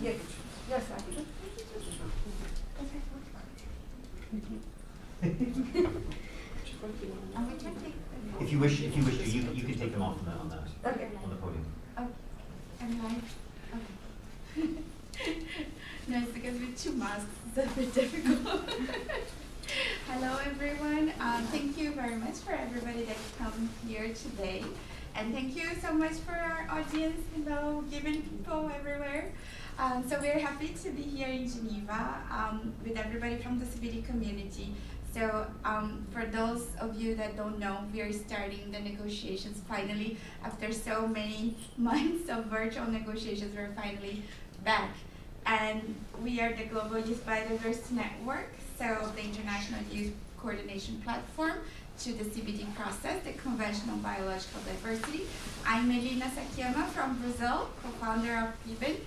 get it. Yes, I do. If you wish to, you can take them off on the Okay. podium. Oh, am I? Okay. No, it's because with two masks, it's a bit difficult. Hello, everyone. Thank you very much for everybody that come here today. And thank you so much for our audience, given people everywhere. So we're happy to be here in Geneva with everybody from the CBD community. So for those of you that don't know, we are starting the negotiations finally. After so many months of virtual negotiations, we're finally back. And we are the Global Youth Biodiversity Network, so the International Youth Coordination Platform to the CBD process, the Conventional Biological Diversity. I'm Melina Sakiyama from Brazil, co-founder of GYBN,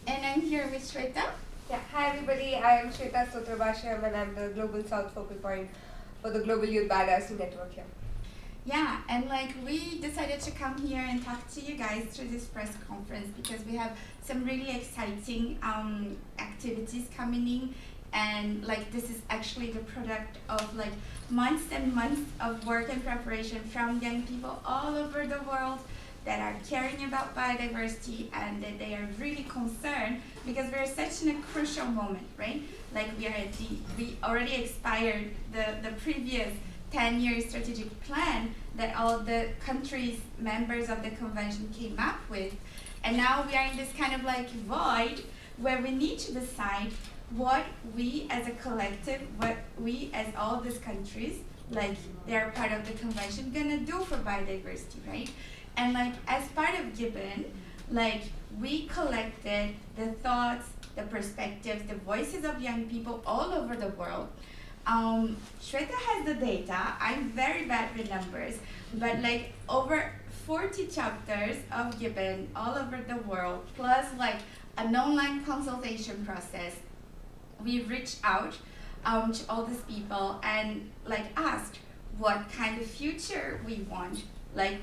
and I'm here with Swetha. Yeah. Hi everybody, I am Swetha Stotra Bhashyam and I'm the Global South Focal Point for the Global Youth Biodiversity Network here. Yeah, and we decided to come here and talk to you guys through this press conference because we have some really exciting activities coming in, and this is actually the product of months and months of work and preparation from young people all over the world that are caring about biodiversity and that they are really concerned because we're such in a crucial moment, right? We already expired the previous 10-year strategic plan that all the countries, members of the convention came up with. And now we are in this kind of void where we need to decide what we as a collective, what we as all these countries, they're part of the convention, gonna do for biodiversity, right? And as part of GYBN, we collected the thoughts, the perspectives, the voices of young people all over the world. Swetha has the data. I'm very bad with numbers, but over 40 chapters of GYBN all over the world, plus an online consultation process. We reached out to all these people and asked what kind of future we want,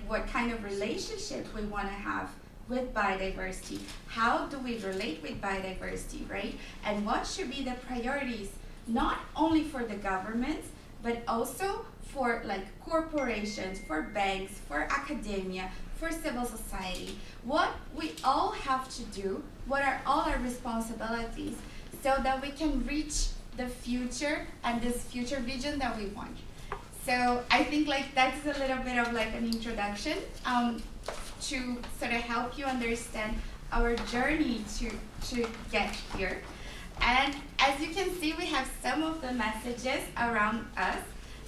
what kind of relationship we want to have with biodiversity. How do we relate with biodiversity, right? And what should be the priorities, not only for the governments, but also for corporations, for banks, for academia, for civil society. What we all have to do, what are all our responsibilities so that we can reach the future and this future vision that we want. So I think that's a little bit of an introduction to sort of help you understand our journey to get here. And as you can see, we have some of the messages around us.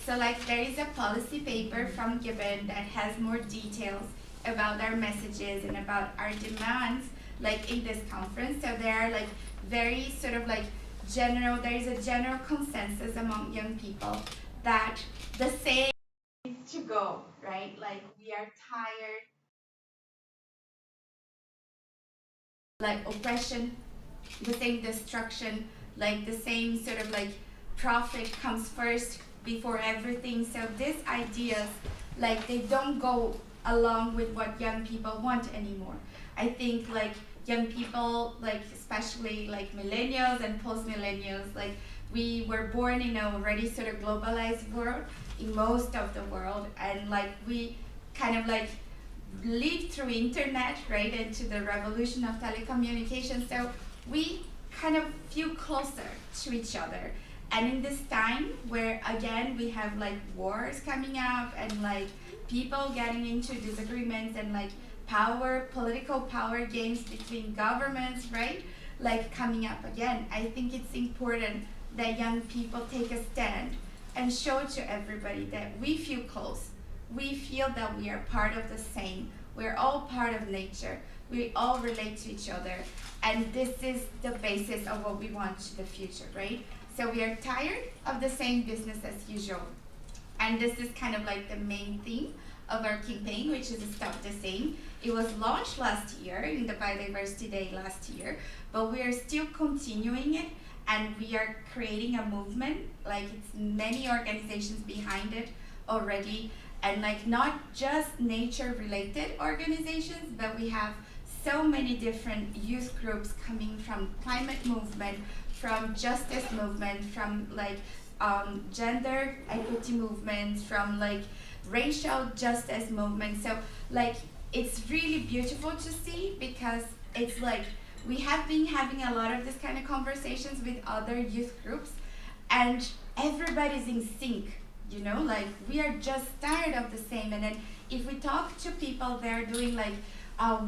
So there is a policy paper from GYBN that has more details about our messages and about our demands in this conference. So there are very sort of general, there is a general consensus among young people that the same needs to go, right? We are tired, oppression, the same destruction, the same sort of profit comes first before everything. So these ideas, they don't go along with what young people want anymore. I think young people, especially millennials and post-millennials, we were born in a already sort of globalized world in most of the world, and we kind of lived through internet, right, into the revolution of telecommunications. So we kind of feel closer to each other. And in this time where again we have wars coming up and people getting into disagreements and political power games between governments, right? Coming up again, I think it's important that young people take a stand and show to everybody that we feel close. We feel that we are part of the same. We're all part of nature. We all relate to each other. And this is the basis of what we want to the future, right? So we are tired of the same business as usual. And this is kind of the main theme of our campaign, which is Stop the Same. It was launched last year in the Biodiversity Day last year, but we are still continuing it, and we are creating a movement. It's many organizations behind it already, and not just nature-related organizations, but we have so many different youth groups coming from climate movement, from justice movement, from like gender equity movement, from like racial justice movement. So like it's really beautiful to see, because it's like we have been having a lot of this kind of conversations with other youth groups, and everybody's in sync, you know, like we are just tired of the same. And then if we talk to people, they're doing like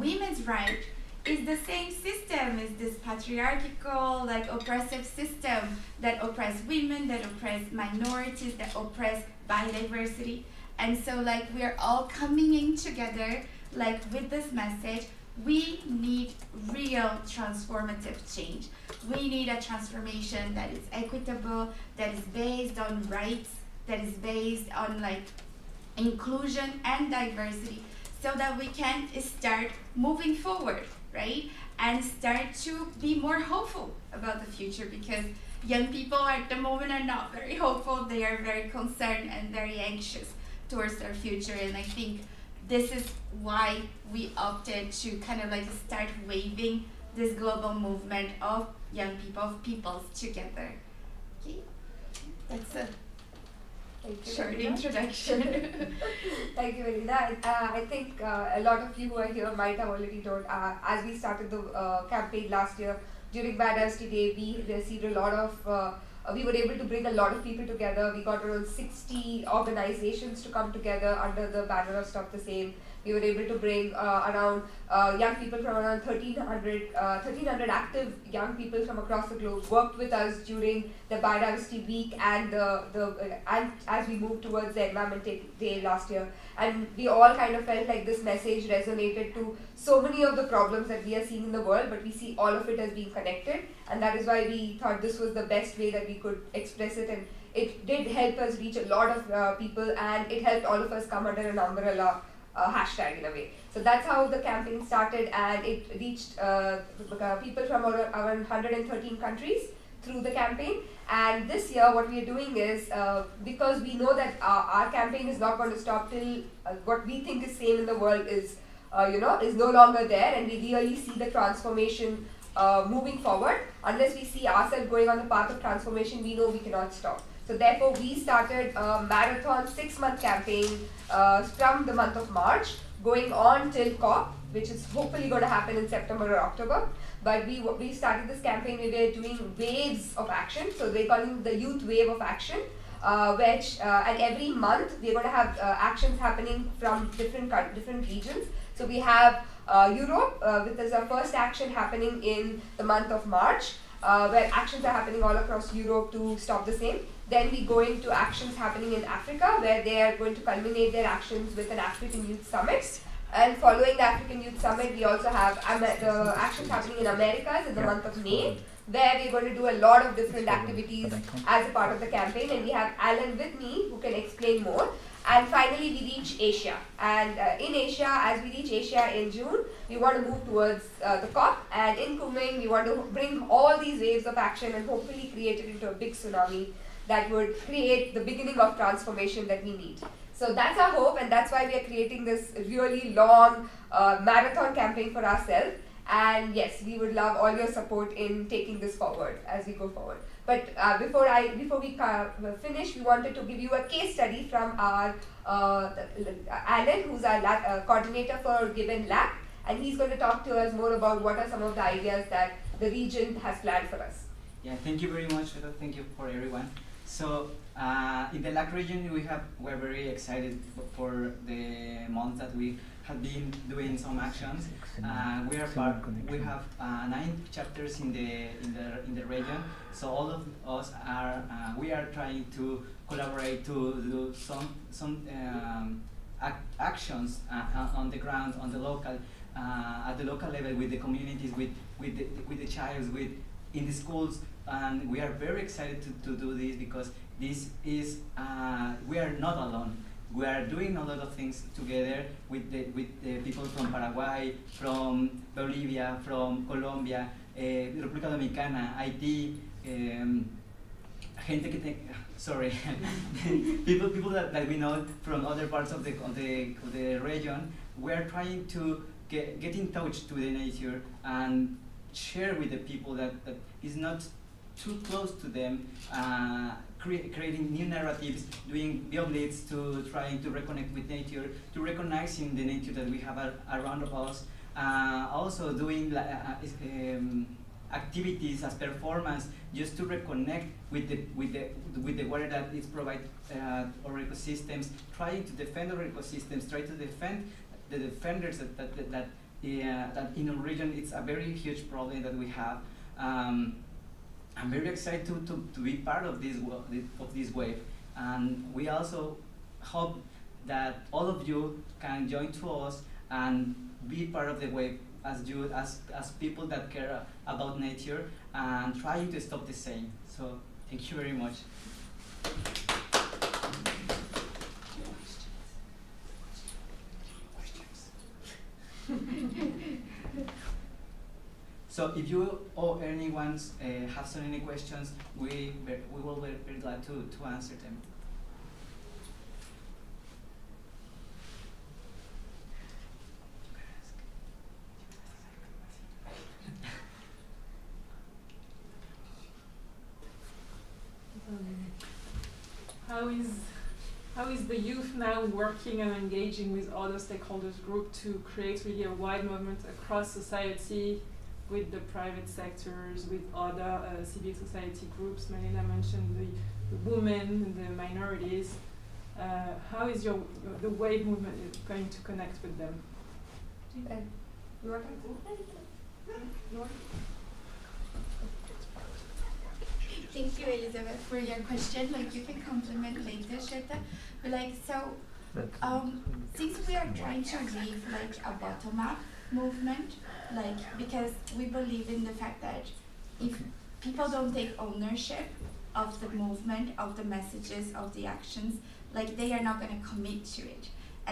women's rights, is the same system, is this patriarchal, like oppressive system that oppress women, that oppress minorities, that oppress biodiversity. And so like we are all coming in together like with this message. We need real transformative change. We need a transformation that is equitable, that is based on rights, that is based on like inclusion and diversity, so that we can start moving forward, right? And start to be more hopeful about the future, because young people at the moment are not very hopeful. They are very concerned and very anxious towards their future. And I think this is why we opted to kind of like start waving this global movement of young people, of peoples together. Okay, that's a short introduction. Thank you, Elena. I think a lot of you who are here might have already told, as we started the campaign last year, during Biodiversity Day, we received a lot of, we were able to bring a lot of people together. We got around 60 organizations to come together under the banner of Stop the Same. We were able to bring around young people from around 1,300 active young people from across the globe worked with us during the Biodiversity Week and and as we moved towards the Environment Day last year. And we all kind of felt like this message resonated to so many of the problems that we are seeing in the world, but we see all of it as being connected. And that is why we thought this was the best way that we could express it. And it did help us reach a lot of people, and it helped all of us come under an umbrella hashtag in a way. So that's how the campaign started, and it reached people from around 113 countries through the campaign. And this year what we are doing is, because we know that our campaign is not going to stop till what we think is same in the world is no longer there, and we really see the transformation moving forward. Unless we see ourselves going on the path of transformation, we know we cannot stop. So therefore we started a marathon 6-month campaign from the month of March going on till COP, which is hopefully going to happen in September or October. But we started this campaign. We were doing waves of action, so they're calling the youth wave of action, which and every month we're going to have actions happening from different regions. So we have Europe, which is our first action happening in the month of March, where actions are happening all across Europe to stop the same. Then we go into actions happening in Africa, where they are going to culminate their actions with an African Youth Summit. And following the African Youth Summit, we also have the actions happening in Americas in the month of May, where we're going to do a lot of different activities as a part of the campaign. And we have Alan with me who can explain more. And finally, we reach Asia. And in Asia, as we reach Asia in June, we want to move towards the COP. And in Kunming, we want to bring all these waves of action and hopefully create it into a big tsunami that would create the beginning of transformation that we need. So that's our hope, and that's why we are creating this really long marathon campaign for ourselves. And yes, we would love all your support in taking this forward as we go forward. But before we finish, we wanted to give you a case study from our Alan, who's our coordinator for GYBN LAC, and he's going to talk to us more about what are some of the ideas that the region has planned for us. Yeah, thank you very much. Thank you for everyone. So in the LAC region, we're very excited for the month that we have been doing some actions. We have 9 chapters in the region. So all of us we are trying to collaborate to do some actions on the ground, on the local at the local level, with the communities, with the child, in the schools. And we are very excited to do this, because this is we are not alone. We are doing a lot of things together with the people from Paraguay, from Bolivia, from Colombia, República Dominicana, Haiti, people that we know from other parts of the region. We are trying to get in touch to the nature and share with the people that is not too close to them, creating new narratives, doing bioblitz to trying to reconnect with nature, to recognizing the nature that we have around us, also doing activities as performance just to reconnect with the water that is provided our ecosystems, trying to defend our ecosystems, try to defend the defenders that in our region it's a very huge problem that we have. I'm very excited to be part of this wave, and we also hope that all of you can join to us and be part of the wave as people that care about nature and trying to stop the same. So thank you very much. So if you or anyone have any questions, we will be very glad to answer them. How is the youth now working and engaging with other stakeholders group to create really a wide movement across society, with the private sectors, with other civil society groups? Marina mentioned the women and the minorities. How is the wave movement going to connect with them? Thank you, Elizabeth, for your question. Like, you can complement later, Swetha. But like, so, since we are trying to leave like a bottom-up movement, like, because we believe in the fact that if people don't take ownership of the movement, of the messages, of the actions, like, they are not going to commit to it.